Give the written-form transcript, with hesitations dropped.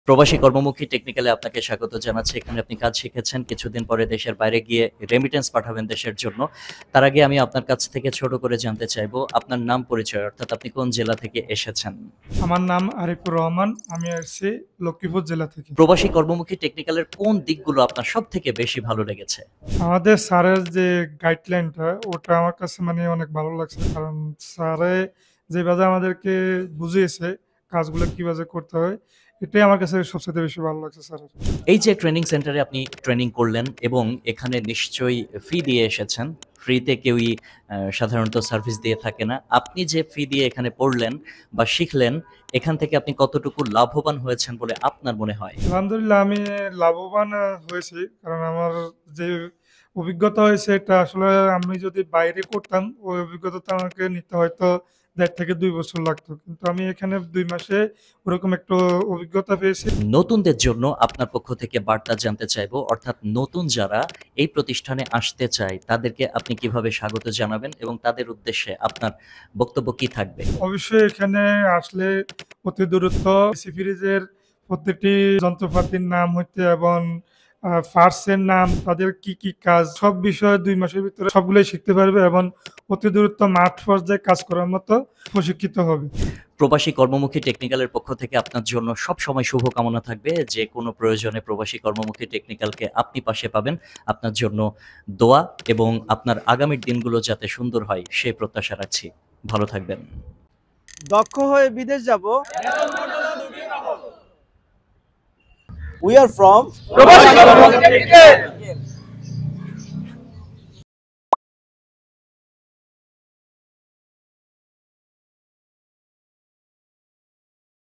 প্রবাসী কর্মমুখী টেকনিক্যালে আপনাকে স্বাগত জানাচ্ছি। এখানে আপনি কাজ শিখেছেন। কিছুদিন পরে দেশের বাইরে গিয়ে রেমিটেন্স পাঠাবেন দেশের জন্য। তার আগে আমি আপনার কাছ থেকে ছোট করে জানতে চাইবো আপনার নাম পরিচয়, অর্থাৎ আপনি কোন জেলা থেকে এসেছেন? আমার নাম আরিফুর রহমান। আমি আসছি লক্ষ্মীপুর জেলা থেকে। প্রবাসী কর্মমুখী টেকনিক্যালের কোন দিকগুলো আপনার সবথেকে বেশি ভালো লেগেছে? আমাদের স্যারের যে গাইডলাইনটা ওটা আমার কাছে অনেক ভালো লাগছে। কারণ স্যারে যেভাবে আমাদেরকে বুঝিয়েছে কাজগুলো কিভাবে করতে হয়, এটাই আমার কাছে সবচাইতে বেশি ভালো লাগছে স্যারের। এই যে ট্রেনিং সেন্টারে আপনি ট্রেনিং করলেন এবং এখানে নিশ্চয়ই ফি দিয়ে এসেছেন। ফ্রিতে কেউই সাধারণত সার্ভিস দিয়ে থাকে না। আপনি যে ফি দিয়ে এখানে পড়লেন বা শিখলেন, এখান থেকে আপনি কতটুকু লাভবান হয়েছেন বলে আপনার মনে হয়? আলহামদুলিল্লাহ আমি লাভবান হয়েছি। কারণ আমার যে অভিজ্ঞতা হয়েছে এটা আসলে আমি যদি বাইরে করতাম ওই অভিজ্ঞতাটা আমাকে নিতে হয়তো ১.৫ থেকে ২ বছর লাগতো। কিন্তু আমি এখানে ২ মাসে ওরকম একটা অভিজ্ঞতা পেয়েছি। নতুনদের জন্য আপনার পক্ষ থেকে বার্তা জানতে চাইবো, অর্থাৎ নতুন যারা এই প্রতিষ্ঠানে আসতে চায় তাদেরকে আপনি কিভাবে স্বাগত জানাবেন এবং তাদের উদ্দেশ্যে আপনার বক্তব্য কি থাকবে? অবশ্যই এখানে আসলে অতি দ্রুত এসি ফ্রিজের প্রত্যেকটি যন্ত্রপাতির নাম হইতে এবং পার্টস এর নাম, তাদের কি কাজ সব বিষয়ে ২ মাসের ভিতরে সবগুলোই শিখতে পারবে এবং অতি দ্রুত মাঠ পর্যায়ে কাজ করার মতো প্রশিক্ষিত হবে। প্রবাসী কর্মমুখী টেকনিক্যালের পক্ষ থেকে আপনার জন্য সবসময় শুভকামনা থাকবে। যে কোনো প্রয়োজনে প্রবাসী কর্মমুখী টেকনিক্যালকে আপনি পাশে পাবেন। আপনার জন্য দোয়া এবং আপনার আগামীর দিনগুলো যাতে সুন্দর হয় সেই প্রত্যাশা রাখছি। ভালো থাকবেন। দক্ষ হয়ে বিদেশ যাব। We are from প্রবাসী কর্মমুখী টেকনিক্যাল।